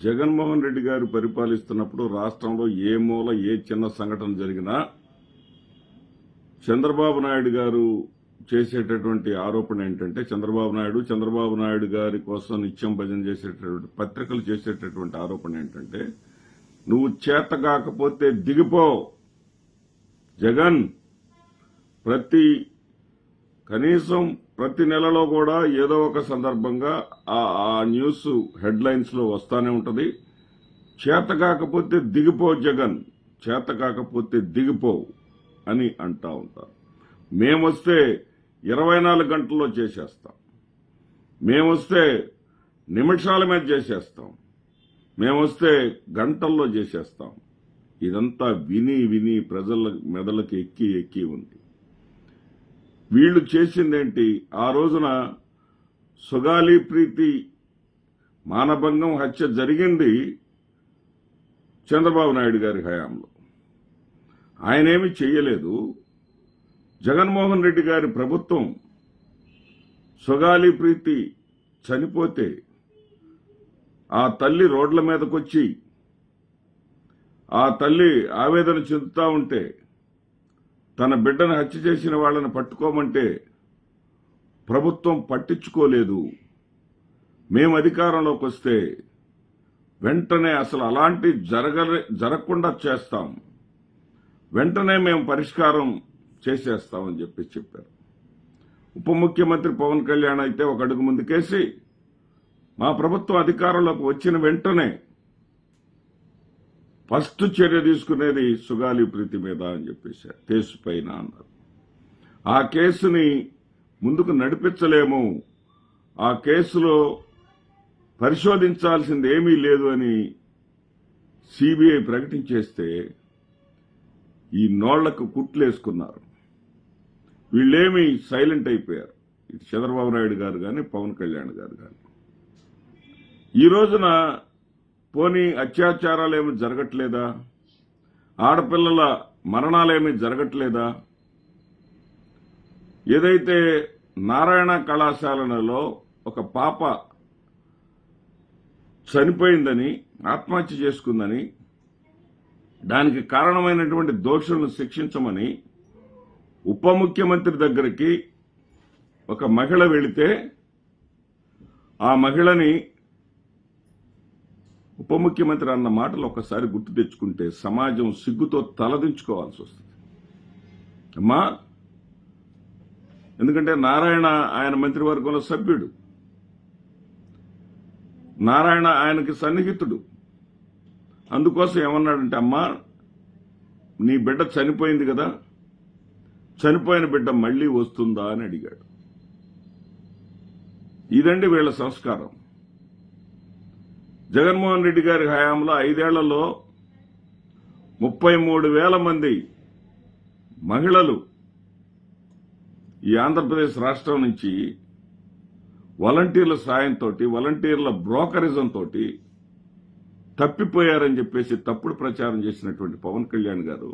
జగన్మోహన్ రెడ్డి గారు పరిపాలిస్తున్నప్పుడు రాష్ట్రంలో ఏ మూల ఏ చిన్న సంఘటన జరిగినా చంద్రబాబు నాయుడు గారు చేసేటటువంటి ఆరోపణ ఏంటంటే చంద్రబాబు నాయుడు గారి కోసం నిత్యం భజన చేసేటటువంటి పత్రికలు చేసేటటువంటి ఆరోపణ ఏంటంటే నువ్వు చేత కాకపోతే దిగిపో జగన్. కనీసం ప్రతి నెలలో కూడా ఏదో ఒక సందర్భంగా ఆ న్యూస్ హెడ్లైన్స్ లో వస్తానే ఉంటది. చేత కాకపోతే దిగిపో జగన్, చేత కాకపోతే దిగిపో అని అంటా ఉంటారు. మేమొస్తే 24 గంటల్లో చేసేస్తాం, మేమొస్తే నిమిషాల మీద చేసేస్తాం, మేమొస్తే గంటల్లో చేసేస్తాం. ఇదంతా విని విని ప్రజల మెదళ్ళకి ఎక్కి ఉంది. వీళ్లు చేసిందేంటి? ఆ రోజున సుగాలి ప్రీతి మానభంగం హత్య జరిగింది చంద్రబాబు నాయుడు గారి హయాంలో. ఆయనేమి చెయ్యలేదు. జగన్మోహన్ రెడ్డి గారి ప్రభుత్వం సుగాలి ప్రీతి చనిపోతే ఆ తల్లి రోడ్ల మీదకొచ్చి ఆ తల్లి ఆవేదన చెందుతా ఉంటే తన బిడ్డను హత్య చేసిన వాళ్లను పట్టుకోమంటే ప్రభుత్వం పట్టించుకోలేదు. మేము అధికారంలోకి వస్తే వెంటనే అసలు అలాంటి జరగకుండా చేస్తాం, వెంటనే మేము పరిష్కారం చేసేస్తామని చెప్పారు. ఉప ముఖ్యమంత్రి పవన్ కళ్యాణ్ అయితే ఒక అడుగు ముందుకేసి మా ప్రభుత్వం అధికారంలోకి వచ్చిన వెంటనే ఫస్ట్ చర్య తీసుకునేది సుగాలి ప్రీతి మీద అని చెప్పేశారు. కేసు పైన అన్నారు. ఆ కేసుని ముందుకు నడిపించలేము, ఆ కేసులో పరిశోధించాల్సింది ఏమీ లేదు అని సిబిఐ ప్రకటించేస్తే ఈ నోళ్లకు కుట్లేసుకున్నారు. వీళ్ళేమీ సైలెంట్ అయిపోయారు. ఇటు చంద్రబాబు నాయుడు గారు కానీ పవన్ కళ్యాణ్ గారు కానీ. ఈ రోజున పోనీ అత్యాచారాలేమీ జరగట్లేదా? ఆడపిల్లల మరణాలేమీ జరగట్లేదా? ఏదైతే నారాయణ కళాశాలలో ఒక పాప చనిపోయిందని, ఆత్మహత్య చేసుకుందని, దానికి కారణమైనటువంటి దోషులను శిక్షించమని ఉప ముఖ్యమంత్రి దగ్గరికి ఒక మహిళ వెళితే ఆ మహిళని ఉప ముఖ్యమంత్రి అన్న మాటలు ఒకసారి గుర్తు తెచ్చుకుంటే సమాజం సిగ్గుతో తలదించుకోవాల్సి వస్తుంది. అమ్మా, ఎందుకంటే నారాయణ ఆయన మంత్రివర్గంలో సభ్యుడు, నారాయణ ఆయనకి సన్నిహితుడు. అందుకోసం ఏమన్నాడంటే, అమ్మా నీ బిడ్డ చనిపోయింది కదా, చనిపోయిన బిడ్డ మళ్లీ వస్తుందా అని అడిగాడు. ఇదండి వీళ్ల సంస్కారం. జగన్మోహన్ రెడ్డి గారి హయాంలో 5 ఏళ్లలో 33,000 మంది మహిళలు ఈ ఆంధ్రప్రదేశ్ రాష్ట్రం నుంచి వాలంటీర్ల సాయంతో, వాలంటీర్ల బ్రోకరిజంతో తప్పిపోయారని చెప్పేసి తప్పుడు ప్రచారం చేసినటువంటి పవన్ కళ్యాణ్ గారు,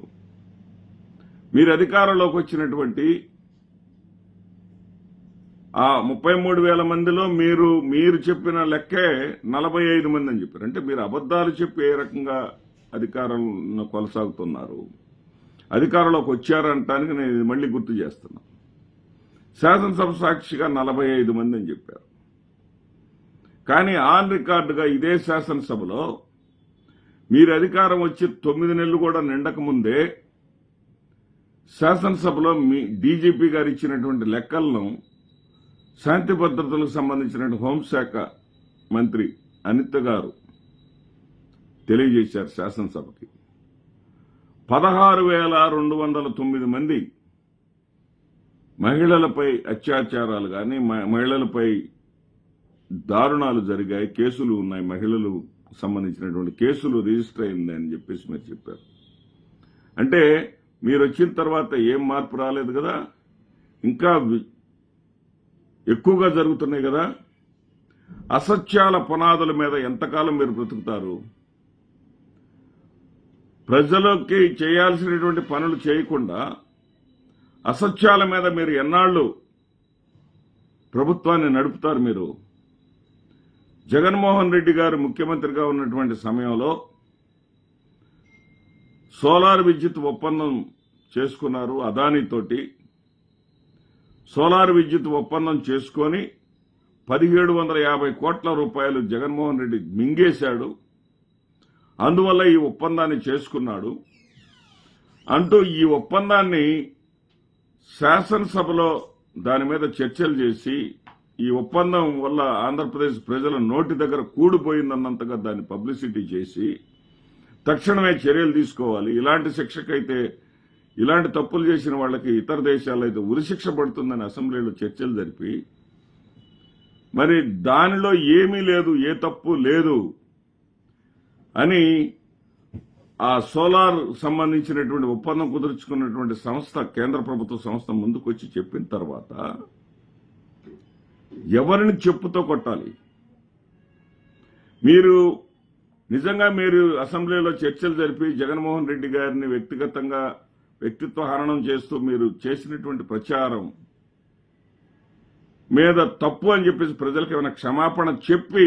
మీరు అధికారంలోకి వచ్చినటువంటి ఆ 33,000 మందిలో మీరు చెప్పిన లెక్కే 45 మంది అని చెప్పారు. అంటే మీరు అబద్దాలు చెప్పి ఏ రకంగా అధికారంలో కొనసాగుతున్నారు, అధికారంలోకి వచ్చారంటానికి నేను మళ్లీ గుర్తు చేస్తున్నా. శాసనసభ సాక్షిగా 45 మంది అని చెప్పారు. కానీ ఆన్ రికార్డుగా ఇదే శాసనసభలో మీరు అధికారం వచ్చి 9 నెలలు కూడా నిండక ముందే శాసనసభలో మీ డీజీపీ గారు ఇచ్చినటువంటి లెక్కలను శాంతి భద్రతలకు సంబంధించిన హోంశాఖ మంత్రి అనిత గారు తెలియజేశారు శాసనసభకి. 16,209 మంది మహిళలపై అత్యాచారాలు కానీ, మహిళలపై దారుణాలు జరిగాయి, కేసులు ఉన్నాయి, మహిళలు సంబంధించినటువంటి కేసులు రిజిస్టర్ అయింది అని చెప్పేసి మీరు చెప్పారు. అంటే మీరు వచ్చిన తర్వాత ఏం మార్పు రాలేదు కదా, ఇంకా ఎక్కువగా జరుగుతున్నాయి కదా. అసత్యాల పునాదుల మీద ఎంతకాలం మీరు బ్రతుకుతారు? ప్రజలకి చేయాల్సినటువంటి పనులు చేయకుండా అసత్యాల మీద మీరు ఎన్నాళ్లు ప్రభుత్వాన్ని నడుపుతారు? మీరు జగన్మోహన్ రెడ్డి గారు ముఖ్యమంత్రిగా ఉన్నటువంటి సమయంలో సోలార్ విద్యుత్ ఒప్పందం చేసుకున్నారు అదానీతోటి. సోలార్ విద్యుత్ ఒప్పందం చేసుకొని 1750 కోట్ల రూపాయలు జగన్మోహన్ రెడ్డి మింగేశాడు. అందువల్ల ఈ ఒప్పందాన్ని చేసుకున్నాడు అంటూ ఈ ఒప్పందాన్ని శాసనసభలో దాని మీద చర్చలు చేసి ఈ ఒప్పందం వల్ల ఆంధ్రప్రదేశ్ ప్రజల నోటి దగ్గర కూడిపోయిందన్నంతగా దాన్ని పబ్లిసిటీ చేసి తక్షణమే చర్యలు తీసుకోవాలి, ఇలాంటి శిక్షకైతే ఇలాంటి తప్పులు చేసిన వాళ్ళకి ఇతర దేశాల్లో అయితే ఉరిశిక్ష పడుతుందని అసెంబ్లీలో చర్చలు జరిపి మరి దానిలో ఏమీ లేదు, ఏ తప్పు లేదు అని ఆ సోలార్ సంబంధించినటువంటి ఒప్పందం కుదుర్చుకున్నటువంటి సంస్థ, కేంద్ర ప్రభుత్వ సంస్థ ముందుకొచ్చి చెప్పిన తర్వాత ఎవరిని చెప్పుతో కొట్టాలి? మీరు నిజంగా మీరు అసెంబ్లీలో చర్చలు జరిపి జగన్మోహన్ రెడ్డి గారిని వ్యక్తిత్వ హననం చేస్తూ మీరు చేసినటువంటి ప్రచారం మీద తప్పు అని చెప్పేసి ప్రజలకు ఏమైనా క్షమాపణ చెప్పి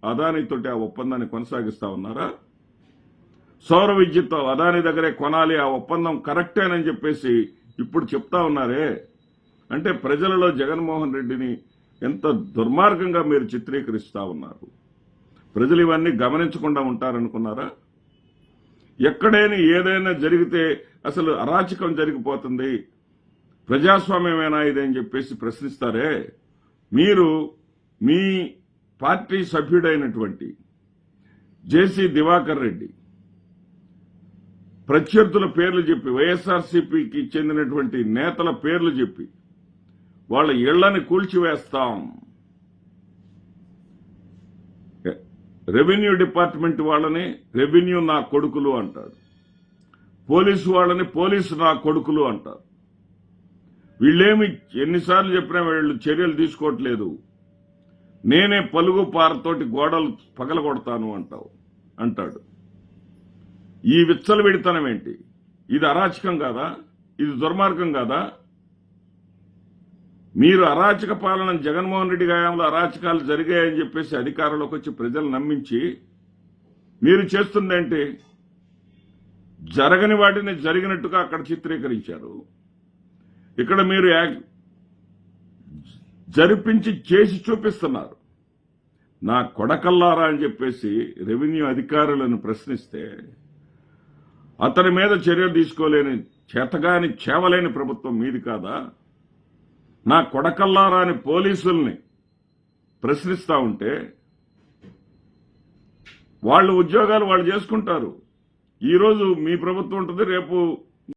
అదానీతోటి ఆ ఒప్పందాన్ని కొనసాగిస్తా ఉన్నారా? సౌర విద్యుత్ అదానీ దగ్గరే కొనాలి, ఆ ఒప్పందం కరెక్టేనని చెప్పేసి ఇప్పుడు చెప్తా ఉన్నారే అంటే ప్రజలలో జగన్మోహన్ రెడ్డిని ఎంత దుర్మార్గంగా మీరు చిత్రీకరిస్తా ఉన్నారు. ప్రజలు ఇవన్నీ గమనించకుండా ఉంటారనుకున్నారా? ఎక్కడైనా ఏదైనా జరిగితే అసలు అరాచకం జరిగిపోతుంది, ప్రజాస్వామ్యమేనా ఇదని చెప్పేసి ప్రశ్నిస్తారే. మీరు మీ పార్టీ సభ్యుడైనటువంటి జేసీ దివాకర్ రెడ్డి ప్రత్యర్థుల పేర్లు చెప్పి, వైఎస్ఆర్సీపీకి చెందినటువంటి నేతల పేర్లు చెప్పి వాళ్ళ ఇళ్లని కూల్చివేస్తాం, రెవెన్యూ డిపార్ట్మెంట్ వాళ్ళని రెవెన్యూ నా కొడుకులు అంటాడు, పోలీసు వాళ్ళని పోలీసు నా కొడుకులు అంటారు. వీళ్ళేమి ఎన్నిసార్లు చెప్పినా వీళ్ళు చర్యలు తీసుకోవట్లేదు, నేనే పలుగు పారతోటి గోడలు పగలగొడతాను అంటాడు. ఈ విచ్చలవిడితనం ఏంటి? ఇది అరాచకం కాదా? ఇది దుర్మార్గం కాదా? మీరు అరాచక పాలన, జగన్మోహన్ రెడ్డి హయాంలో అరాచకాలు జరిగాయని చెప్పేసి అధికారంలోకి వచ్చి ప్రజలు నమ్మించి మీరు చేస్తుందేంటి? జరగని వాటిని జరిగినట్టుగా అక్కడ చిత్రీకరించారు. ఇక్కడ మీరు జరిపించి చేసి చూపిస్తున్నారు. నా కొడకల్లారా అని చెప్పేసి రెవెన్యూ అధికారులను ప్రశ్నిస్తే అతని మీద చర్యలు తీసుకోలేని చేతగాని చేవలేని ప్రభుత్వం మీది కాదా? నా కొడకల్లారా అని పోలీసుల్ని ప్రశ్నిస్తా ఉంటే వాళ్ళ ఉద్యోగాలు వాళ్ళు చేసుకుంటారు. ఈరోజు మీ ప్రభుత్వం ఉంటుంది, రేపు